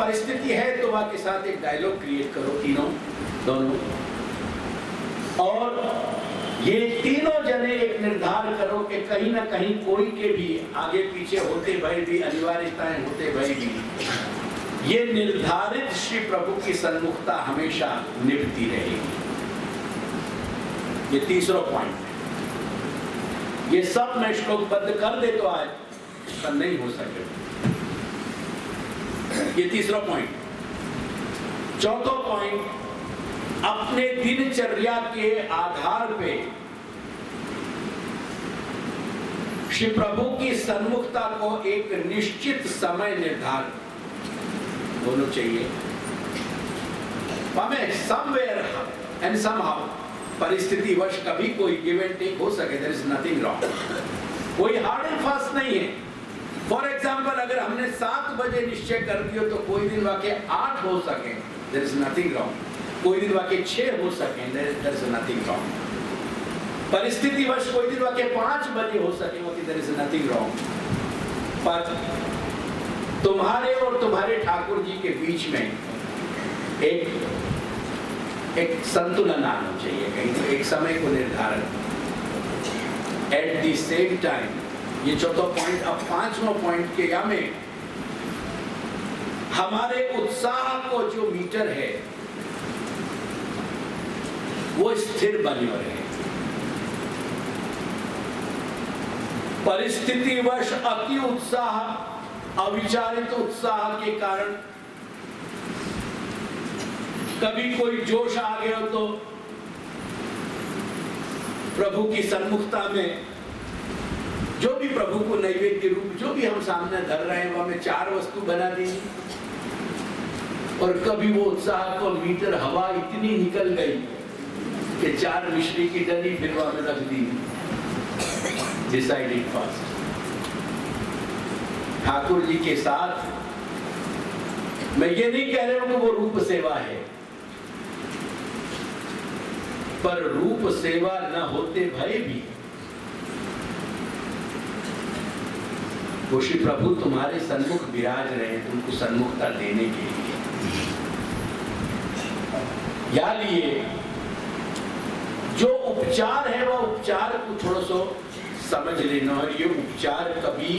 परिस्थिति है तो वह के साथ एक डायलॉग क्रिएट करो, दोनों, और ये तीनों जने एक निर्धार करो कि कहीं ना कहीं कोई के भी आगे पीछे होते भय भी, अनिवार्यताएं होते भय भी, ये निर्धारित श्री प्रभु की सन्मुखता हमेशा निभती रहेगी। ये तीसरा पॉइंट, ये सब मैं श्लोकबद्ध कर दे तो आज पर नहीं हो सके। ये तीसरा पॉइंट। चौथा पॉइंट, अपने दिनचर्या के आधार पे श्री प्रभु की सन्मुखता को एक निश्चित समय निर्धारित होना चाहिए। हमें समवेयर एंड समहाउ परिस्थिति वश कभी कोई गिव एंड टेक हो सके, देयर इज नथिंग रॉन्ग, कोई हार्ड एंड फास्ट नहीं है। फॉर एग्जाम्पल, अगर हमने 7 बजे निश्चय कर दिया तो कोई दिन वाकई 8 हो सके, देयर इज नथिंग रॉन्ग, कोई दिन वाकई 6 हो सके, देयर इज नथिंग रॉन्ग, परिस्थिति वश कोई दिन वाकई 5 बजे हो सके, देयर इज नथिंग रॉन्ग। पर तुम्हारे और तुम्हारे ठाकुर जी के बीच में एक संतुलन आना चाहिए, कहीं तो एक समय को निर्धारण एट द सेम टाइम। ये चौथा पॉइंट। अब 5वां पॉइंट के या में हमारे उत्साह को जो मीटर है वो स्थिर बने रहे। परिस्थितिवश अति उत्साह, अविचारित उत्साह के कारण कभी कोई जोश आ गया तो प्रभु की सन्मुखता में जो भी प्रभु को नैवेद्य रूप जो भी हम सामने धर रहे हैं, वह हमें 4 वस्तु बना दी, और कभी वो उत्साह को मीटर हवा इतनी निकल गई कि 4 मिश्री की डली फिर वह में रख दी। Decided fast. ठाकुर जी के साथ मैं ये नहीं कह रहा हूं कि वो रूप सेवा है, पर रूप सेवा न होते भय भी वो श्री प्रभु तुम्हारे सन्मुख विराज रहे हैं, तुमको सन्मुखता देने के लिए। या लिए जो उपचार है वह उपचार को थोड़ा सा समझ लेना, और ये उपचार कभी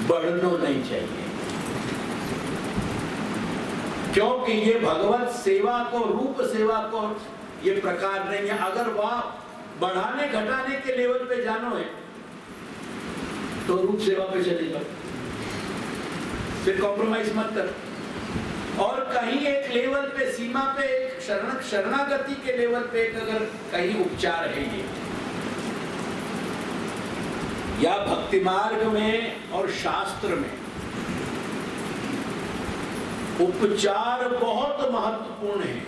बढ़ना नहीं चाहिए, क्योंकि ये भगवत सेवा को, रूप सेवा को ये प्रकार नहीं है। अगर वह बढ़ाने घटाने के लेवल पे जानो है तो रूप सेवा पे चले जाओ, फिर कॉम्प्रोमाइज मत कर। और कहीं एक लेवल पे, सीमा पे, एक शरणागति के लेवल पे एक अगर कहीं उपचार है ये, या भक्ति मार्ग में और शास्त्र में उपचार बहुत महत्वपूर्ण है।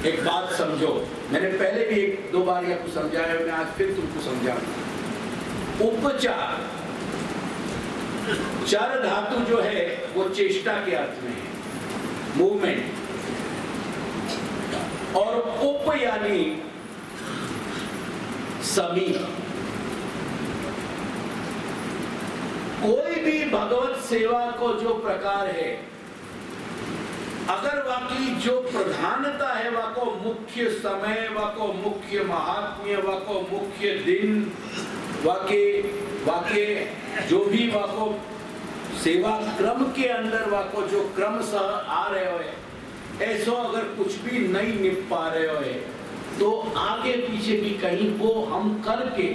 एक बात समझो, मैंने पहले भी 1-2 बार आपको समझाया, मैं आज फिर तुमको समझाऊंगा। उपचार, चार धातु जो है वो चेष्टा के अर्थ में है, मूवमेंट, और उप यानी समीप। कोई भी भगवत सेवा को जो प्रकार है, अगर वाकई जो प्रधानता है, वह को मुख्य समय, वह को मुख्य महात्म्य, वह को मुख्य दिन, वाके जो भी वह को सेवा क्रम के अंदर वह को जो क्रमशः आ रहे हो, ऐसा अगर कुछ भी नहीं निप पा रहे हो तो आगे पीछे भी कहीं वो हम करके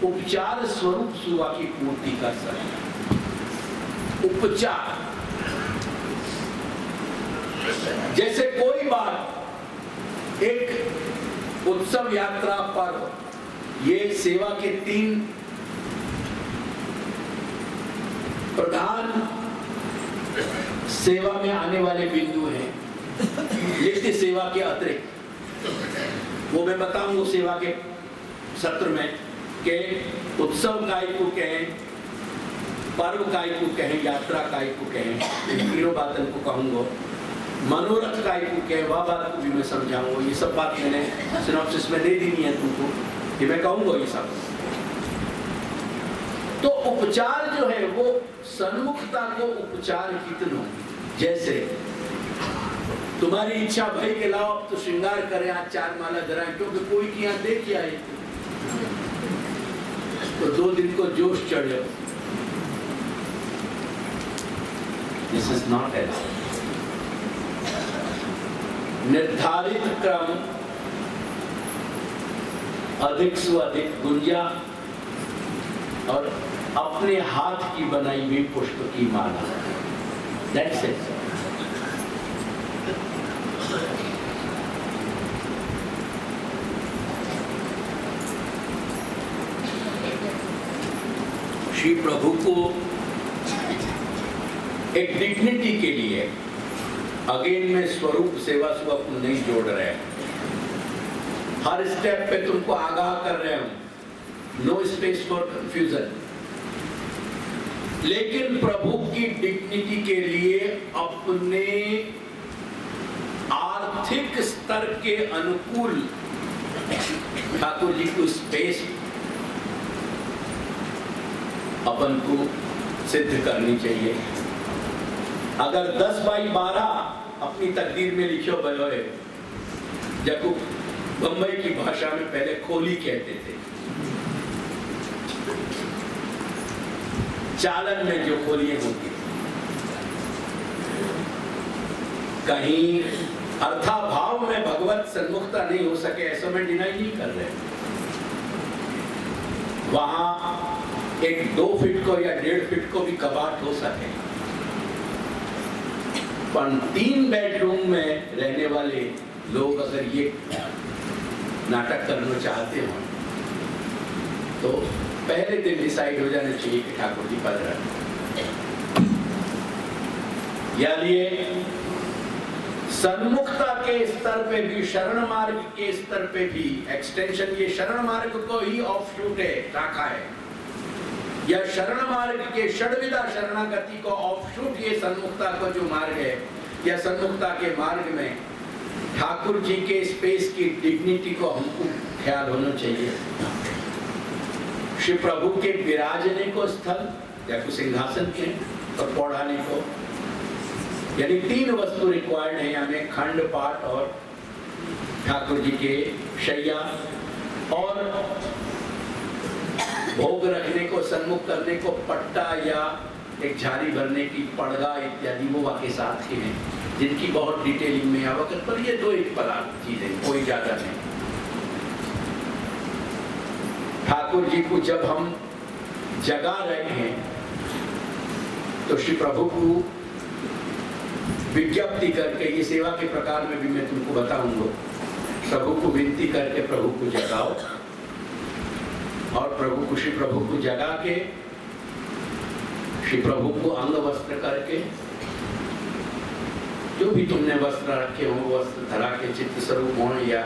उपचार स्वरूप सेवा की पूर्ति कर सकते। उपचार जैसे कोई बात, एक उत्सव यात्रा पर ये सेवा के 3 प्रधान सेवा में आने वाले बिंदु हैं, नित्य सेवा के अतिरिक्त। वो मैं बताऊंगा सेवा के सत्र में के उत्सव काय को कहें, पर्व काय को कहें, यात्रा काय को कहें, इन तीनों बातों को कहूंगा। मनोरथ काय को कहें, वह बात को भी मैं समझाऊंगा। ये सब बात मैंने सिनॉप्सिस में दे दी है तुमको, ये मैं कहूंगा ये सब। तो उपचार जो है वो सन्मुखता को उपचार कितनों, जैसे तुम्हारी इच्छा भाई के लाओ अब तो श्रृंगार करें, आज 4 माला धराएं, क्योंकि कोई की यहाँ देख आए तो 2 दिन को जोश चढ़े। दिस इज नॉट एज निर्धारित क्रम, अधिक से अधिक गुंजा और अपने हाथ की बनाई हुई पुष्प की माला। That's it. श्री प्रभु को एक डिग्निटी के लिए अगेन में स्वरूप सेवा स्वरूप नहीं जोड़ रहे हैं, हर स्टेप पे तुमको आगाह कर रहे हूं, नो स्पेस फॉर कंफ्यूजन। लेकिन प्रभु की डिग्निटी के लिए अपने आर्थिक स्तर के अनुकूल ठाकुर जी को स्पेस अपन को सिद्ध करनी चाहिए। अगर 10 बाई 12 अपनी तकदीर में लिखो भले, जब बंबई की भाषा में पहले खोली कहते थे, चालन में जो खोलियां होती, कहीं अर्थाभाव में भगवत सन्मुखता नहीं हो सके ऐसा मैं डिनाई नहीं कर रहे। वहां एक 2 फीट को या 1.5 फीट को भी कबाट हो सके, पर 3 बेडरूम में रहने वाले लोग अगर ये नाटक करना चाहते हो तो पहले दिन डिसाइड हो जाना चाहिए कि ठाकुर जी पद रहे। यानी सन्मुखता के स्तर पे भी, शरण मार्ग के स्तर पे भी एक्सटेंशन, ये शरण मार्ग को ही ऑफशूट है, शाखा है, या शरण मार्ग के षड्विधा शरणागति को ऑफशूट ये सन्मुखता का जो मार्ग है, या सन्मुखता के मार्ग में ठाकुर जी के स्पेस की डिग्निटी को हमको ख्याल होना चाहिए। श्री प्रभु के विराजने को स्थल या कुछ सिंहासन के और पौड़ाने को, यानी 3 वस्तु रिक्वायर्ड है हमें, खंड पाठ और ठाकुर जी के शैया, और भोग रखने को, सन्मुख करने को पट्टा या एक झाड़ी भरने की पड़गा इत्यादि वो वाके साथ के हैं, जिनकी बहुत डिटेलिंग में वक्त पर ये 2 एक पदार्थ चीजें, कोई ज्यादा नहीं। ठाकुर जी को जब हम जगा रहे हैं तो श्री प्रभु को विज्ञप्ति करके, ये सेवा के प्रकार में भी मैं तुमको बताऊंगा, प्रभु को विनती करके प्रभु को जगाओ, और प्रभु को, श्री प्रभु को जगा के श्री प्रभु को अंग वस्त्र करके, जो भी तुमने वस्त्र रखे हो वस्त्र धरा के चित्त स्वरूप हो या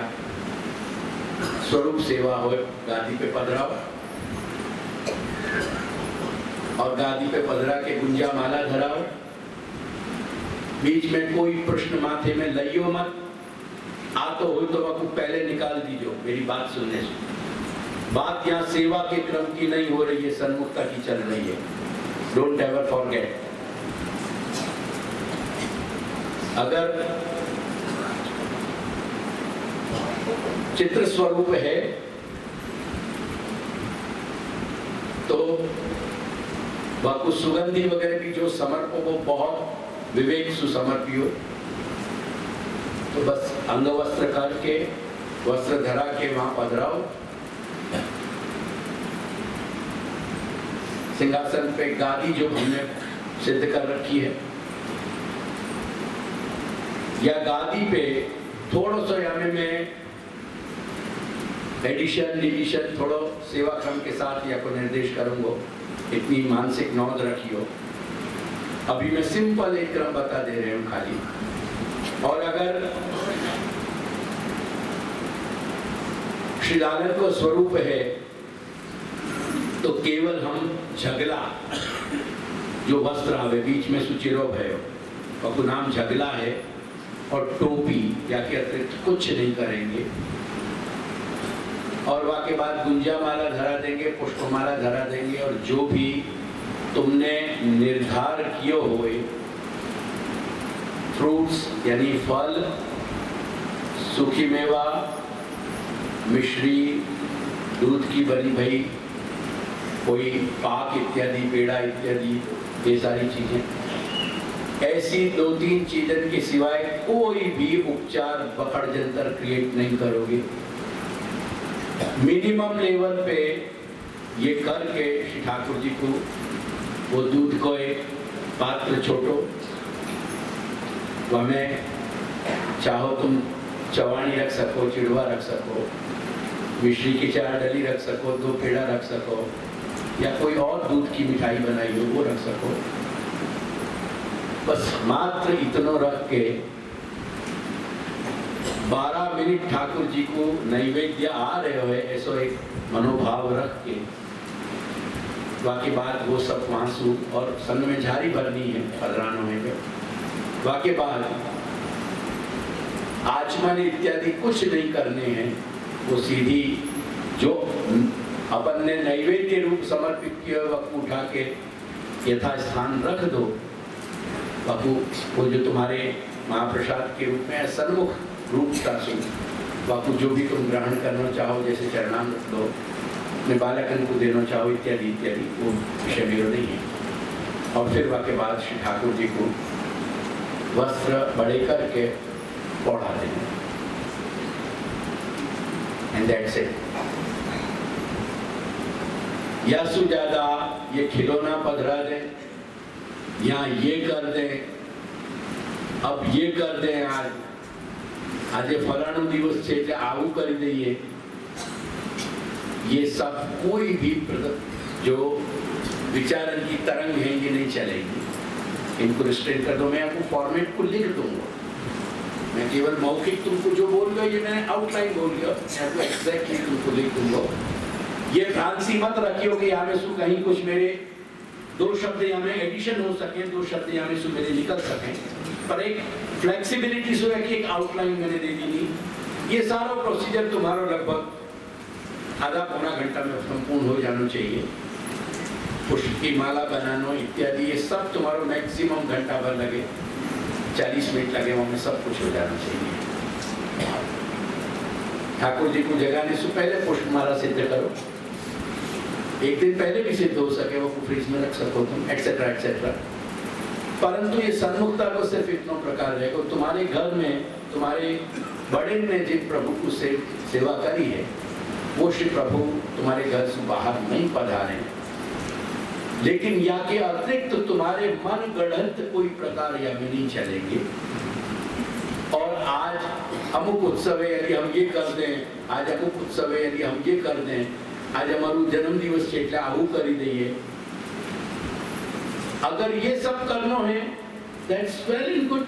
स्वरूप सेवा हो, गादी पे पधराओ, और गादी पे पधरा के गुंजा माला धराओ। बीच में कोई प्रश्न माथे में लइयो मत, आ तो हो तो वह पहले निकाल दीजिए मेरी बात सुनने से। बात यहाँ सेवा के क्रम की नहीं हो रही है, सन्मुखता की चल रही है। Don't ever forget. अगर चित्र स्वरूप है तो वह कुछ सुगंधी वगैरह भी जो समर्पो वो बहुत विवेक सुसमर्पियो, तो बस अंग वस्त्र करके वस्त्र धरा के वहां पधराओ। सिंहासन पे गादी जो हमने सिद्ध कर रखी है, या गादी पे थोड़ा सा यानी में एडिशन डिलीशन थोड़ा सेवा क्रम के साथ या को निर्देश करूंगा, इतनी मानसिक नौंद रखियो। अभी मैं सिंपल एक क्रम बता दे रहे हूं खाली। और अगर श्री लालन को स्वरूप है तो केवल हम झगला जो वस्त्र आवे बीच में सुचिरो भयो, और नाम झगला है, और टोपी या के अतिरिक्त कुछ नहीं करेंगे। और वाके बाद गुंजा माला धरा देंगे, पुष्पमाला धरा देंगे, और जो भी तुमने निर्धार किए हुए फ्रूट्स यानी फल, सूखी मेवा, मिश्री, दूध की बनी भई कोई पाक इत्यादि, पेड़ा इत्यादि, ये सारी चीजें, ऐसी 2-3 चीजों के सिवाय कोई भी उपचार बखड़ जंतर क्रिएट नहीं करोगे। मिनिमम लेवल पे ये करके श्री ठाकुर जी को वो दूध को एक पात्र छोटो, वह चाहो तुम चवानी रख सको, चिड़वा रख सको, मिश्री की 4 डली रख सको, 2 पेड़ा रख सको, या कोई और दूध की मिठाई बनाई हो वो रख सको। बस मात्र इतनो रख के 12 मिनट ठाकुर जी को नैवेद्य आ रहे हो ऐसा एक मनोभाव रख के, बाकी बात वो सब वांसु और संग में झारी भरनी है पधरानो है। बाकी बाद आचमन इत्यादि कुछ नहीं करने हैं, वो सीधी जो अपन ने नैवेद्य रूप समर्पित किया वक्त उठा के यथा स्थान रख दो। बापू वो जो तुम्हारे महाप्रसाद के रूप में सन्मुख रूप का बापू जो भी तुम ग्रहण करना चाहो, जैसे चरणामृत दो, अपने बालकन को देना चाहो इत्यादि इत्यादि, वो विषय मेरा नहीं है। और फिर वाके बाद श्री ठाकुर जी को वस्त्र बड़े करके ओढ़ा देंगे, एंड दैट्स इट। या सुजादा ये खिलौना पधरा दे, या ये कर दे, अब ये कर दे, आज फलाणु दिवस छे आवू कर दिए, ये सब कोई भी जो विचारन की तरंग है ये नहीं चलेगी। इनको रिस्ट्रेन कर दो। मैं आपको फॉर्मेट को लिख दूंगा, मैं केवल मौखिक तुमको जो बोल गया ये मैंने आउटलाइन बोल गया, मैं आपको एग्जैक्टली तुमको लिख दूंगा। ये भ्रांति मत रखियो कि यहाँ में सु कहीं कुछ मेरे 2 शब्द यहाँ में एडिशन हो सके, 2 शब्द यहाँ में सु मेरे निकल सके, पर एक फ्लेक्सिबिलिटी सो है कि एक आउटलाइन मैंने दे दी थी। ये सारा प्रोसीजर तुम्हारा लगभग आधा पौना घंटा में संपूर्ण हो जाना चाहिए। पुष्प की माला बनाना इत्यादि ये सब तुम्हारा मैक्सिमम घंटा भर लगे, 40 मिनट लगे, वहाँ में सब कुछ हो जाना चाहिए। ठाकुर जी को जगाने से पहले पुष्पमाला सिद्ध करो, एक दिन पहले भी सिद्ध हो सके, वो फ्रिज में रख सको तुम, एक्सेट्रा एक्सेट्रा। परंतु ये सन्मुखता को सिर्फ इतना प्रकार रहेगा, तुम्हारे घर में तुम्हारे बड़े ने जिन प्रभु को सेवा करी है, वो श्री प्रभु तुम्हारे घर से बाहर नहीं पधारे, लेकिन या के अतिरिक्त तुम्हारे मन गढ़ंत कोई प्रकार या में नहीं चलेंगे। और आज अमुक उत्सव है यदि हम ये कर दें, आज अमुक उत्सव है यदि हम ये कर दें, आज हमारू जन्म दिवस છે એટલે આવું કરી દઈએ, अगर ये सब करना है दैट्स वेल एंड गुड,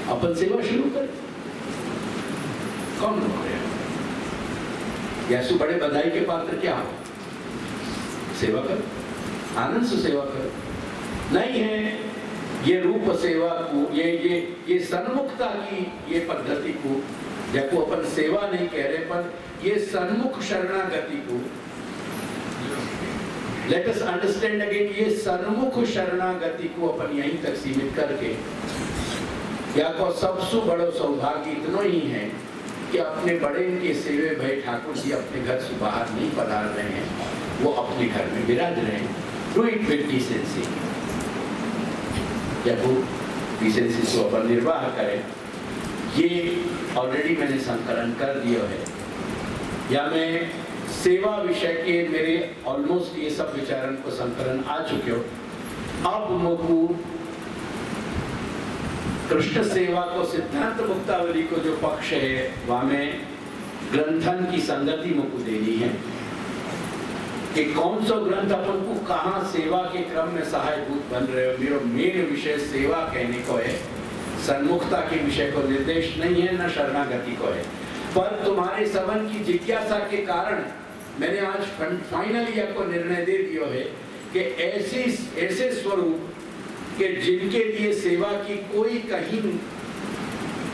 अपन सेवा शुरू करें। कौन करे यासु बड़े बधाई के पात्र क्या हो, सेवा कर, आनंद से सेवा कर। नहीं है ये रूप सेवा को, ये सन्मुखता की ये पद्धति को, जबको अपन सेवा नहीं कह रहे, पर ये सन्मुख शरणागति को, लेट अस अंडरस्टैंड अगेन, ये सन्मुख शरणागति को अपन यहीं तक सीमित करके, या को सबसे बड़ा सौभाग्य इतना ही है कि अपने बड़े के सेवे भाई ठाकुर जी अपने घर से बाहर नहीं पधार रहे हैं, वो अपने घर में विराज रहे हैं। डू इट विद डिसेंसी, जब वो डिसेंसी से अपन निर्वाह करें। ये ऑलरेडी मैंने संकलन कर दिया है, या मैं सेवा विषय के मेरे ऑलमोस्ट ये सब विचारन को संकलन आ चुके हो। अब मुझको कृष्ण सेवा को सिद्धांत मुक्तावली को जो पक्ष है वहाँ में ग्रंथन की संगति मुझको देनी है कि कौन सा ग्रंथ अपन को कहाँ सेवा के क्रम में सहायभूत बन रहे हो। मेरा मेन विषय सेवा कहने को है, सन्मुखता के विषय को निर्देश नहीं है, न शरणागति को है। पर तुम्हारे सबन की जिज्ञासा के कारण मैंने आज फाइनली आपको निर्णय दे दिया है कि ऐसे स्वरूप के जिनके लिए सेवा की कोई कहीं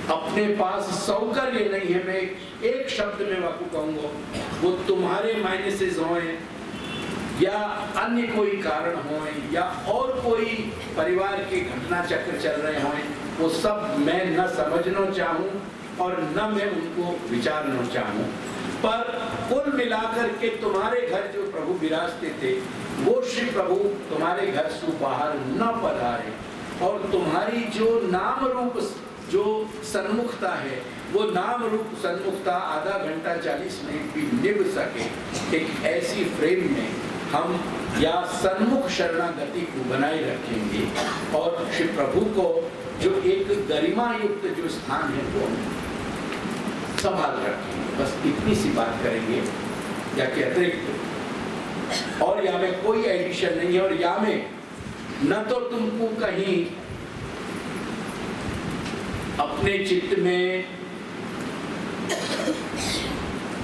अपने पास सौकर्य नहीं है, मैं एक शब्द में वाकु कहूंगा, वो तुम्हारे माइनसेस हों या अन्य कोई कारण हो या और कोई परिवार के घटना चक्र चल रहे हों, वो सब मैं न समझना चाहूं और न मैं उनको विचारना चाहूं, पर कुल मिलाकर के तुम्हारे घर जो प्रभु विराजते थे वो श्री प्रभु तुम्हारे घर से बाहर न पधारे और तुम्हारी जो नाम रूप जो सन्मुखता है वो नाम रूप सन्मुखता आधा घंटा 40 मिनट भी निभ सके, एक ऐसी फ्रेम में हम या सन्मुख शरणागति को बनाए रखेंगे और श्री प्रभु को जो एक गरिमा युक्त जो स्थान है वो संभाल रखेंगे। बस इतनी सी बात करेंगे, या कि अतिरिक्त और यहाँ में कोई एडिशन नहीं है। और यहाँ में न तो तुमको कहीं अपने चित्त में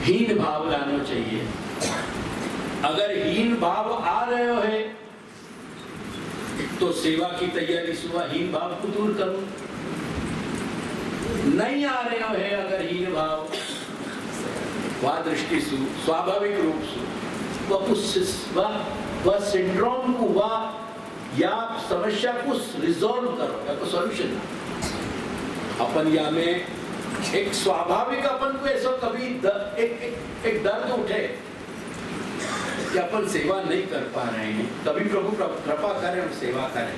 हीन भाव लाना चाहिए। अगर हीन भाव आ रहे हो है तो सेवा की तैयारी सुबह हीन भाव को दूर करो। नहीं आ रहे हो है अगर हीन भाव, वह दृष्टि सु स्वाभाविक रूप से वह सिंड्रोम को वह या समस्या को रिजॉल्व करो या को सॉल्यूशन अपन या में एक स्वाभाविक अपन को ऐसा कभी एक दर्द उठे कि अपन सेवा नहीं कर पा रहे हैं, कभी प्रभु कृपा करें हम सेवा करें,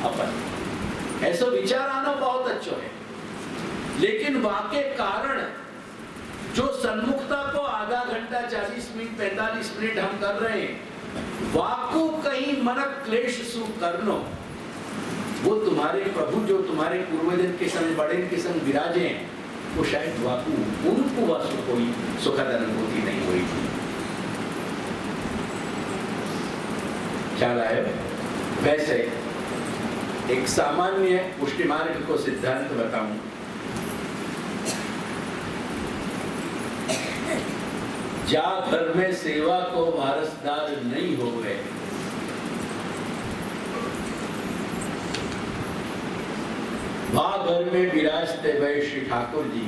अपन ऐसा विचार आना बहुत अच्छा है। लेकिन वाके कारण जो सन्मुखता को आधा घंटा 40 मिनट 45 मिनट हम कर रहे हैं, वाकु कहीं मनक क्लेश सु करनो, वो तुम्हारे प्रभु जो तुम्हारे पूर्वजन के संग बड़े के संग विराजे हैं, वो शायद वाकु उनको वासु कोई सुखद अनुभूति नहीं हुई थी। ख्याल आए? वैसे एक सामान्य पुष्टि मार्ग को सिद्धांत बताऊं, जा घर में सेवा को वारसदार नहीं हो गए, वहां घर में विराजते हुए श्री ठाकुर जी,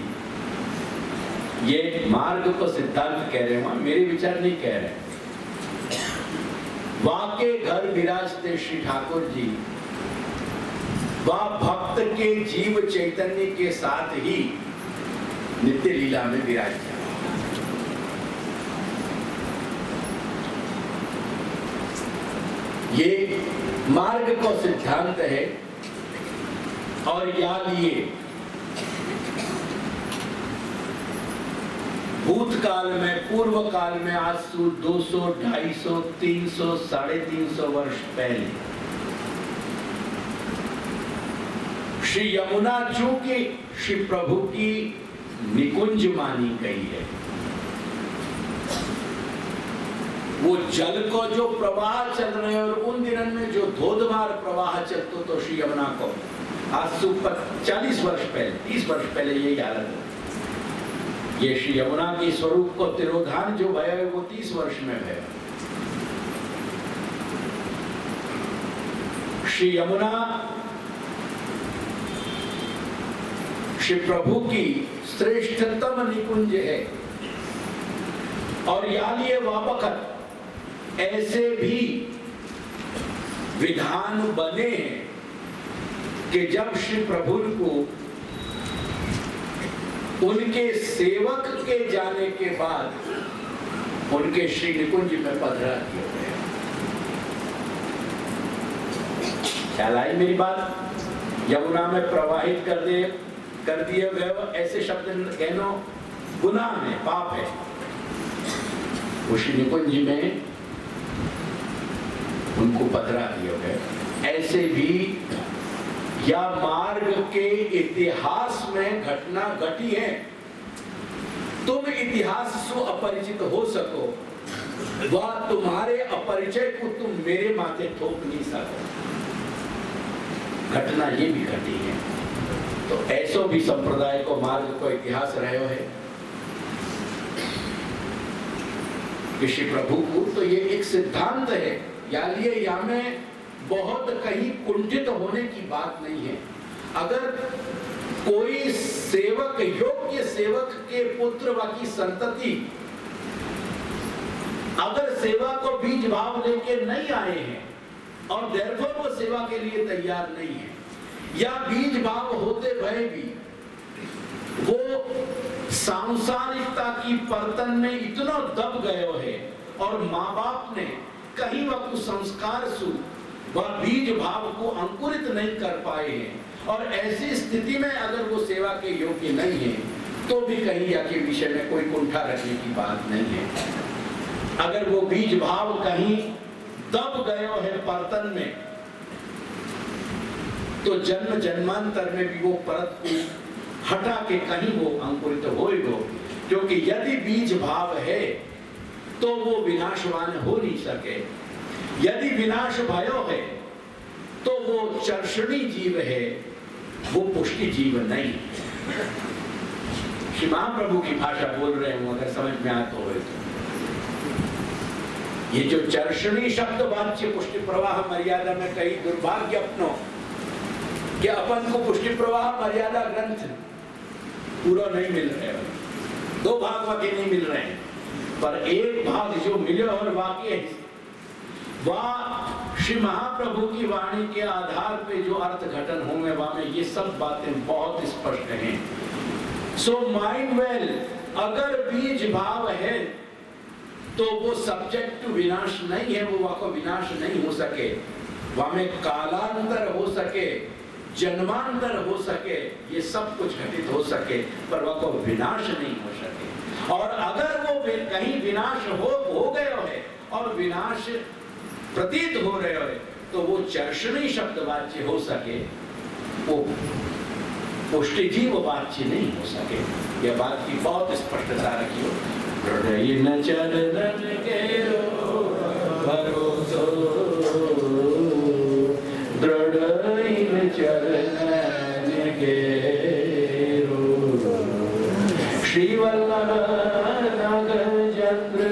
ये मार्ग को सिद्धांत कह रहे हो, मेरे विचार नहीं कह रहे। वहां के घर विराजते श्री ठाकुर जी वह भक्त के जीव चैतन्य के साथ ही नित्य लीला में विराजते। ये मार्ग को सिद्धांत है। और याद लिए भूतकाल में पूर्व काल में आज से 200 250 300 350 वर्ष पहले श्री यमुना चूंकि श्री प्रभु की निकुंज मानी गई है, वो जल को जो प्रवाह चल रहे हैं और उन दिनों में जो धोधमार प्रवाह चलते तो श्री यमुना को आज से 40 वर्ष पहले 30 वर्ष पहले यही हालत है। ये श्री यमुना के स्वरूप को तिरोधान जो भया है वो 30 वर्ष में भया। श्री यमुना श्री प्रभु की श्रेष्ठतम निकुंज है। और यालिए वापकत ऐसे भी विधान बने हैं कि जब श्री प्रभु को उनके सेवक के जाने के बाद उनके श्री निकुंज में पधरा दिया गया। ख्याल आई मेरी बात? यमुना में प्रवाहित कर दिए गए ऐसे शब्द कहना गुनाह है, पाप है। उसी निकुंज में उनको पधरा दिए गए। ऐसे भी या मार्ग के इतिहास में घटना घटी है, तुम इतिहास से अपरिचित हो सको, वह तुम्हारे अपरिचय को तुम मेरे माथे थोप नहीं सको। घटना ये भी घटी है। तो ऐसो भी संप्रदाय को मार्ग को इतिहास रहे है श्री प्रभु को। तो ये एक सिद्धांत है, यालिए या में बहुत कहीं कुंठित होने की बात नहीं है। अगर कोई सेवक, योग्य सेवक के पुत्र बाकी संतति अगर सेवा को बीज भाव लेके नहीं आए हैं और देयरफॉर वो सेवा के लिए तैयार नहीं है, या बीज भाव होते भय भी वो सांसारिकता की परतन में इतना दब गए है और माँ बाप ने कहीं वह संस्कार सु वह बीज भाव को अंकुरित नहीं कर पाए हैं, और ऐसी स्थिति में अगर वो सेवा के योग्य नहीं है तो भी कहीं या के विषय में कोई कुंठा रखने की बात नहीं है। अगर वो बीज भाव कहीं दब गए है परतन में, तो जन्म जन्मांतर में भी वो परत को हटा के कहीं वो अंकुरित होएगा, क्योंकि यदि बीज भाव है तो वो विनाशवान हो नहीं सके। यदि विनाश भयो है तो वो चर्षणी जीव है, वो पुष्टि जीव नहीं। श्री महाप्रभु की भाषा बोल रहे हूं, अगर समझ में आता हो तो ये जो चर्षणी शब्द वाच्य पुष्टि प्रवाह मर्यादा में कई दुर्भाग्य अपनो कि अपन को पुष्टि प्रवाह मर्यादा ग्रंथ पूरा नहीं मिल रहे, दो भाग वाकई नहीं मिल रहे हैं, पर एक भाग जो मिले और वाकई वह श्री महाप्रभु की वाणी के आधार पे जो अर्थ घटन होंगे वहां में ये सब बातें बहुत स्पष्ट हैं। सो माइंड वेल, अगर बीज भाव है तो वो सब्जेक्ट टू विनाश नहीं है, वो वहां को विनाश नहीं हो सके, वहां में कालांतर हो सके, जन्मांतर हो सके, ये सब कुछ घटित हो सके, पर वह को विनाश नहीं हो सके। और अगर वो कहीं विनाश हो गए है और विनाश प्रतीत हो रहे हो तो वो चर्षणी शब्द वाच्य हो सके, वो पुष्टि जीव वाच्य नहीं हो सके। यह बात की बहुत स्पष्टता रखियो। हृदय न चरण केरो भरोसो, दृढ़ न चरण केरो, श्री वल्लभ नगर चंद्र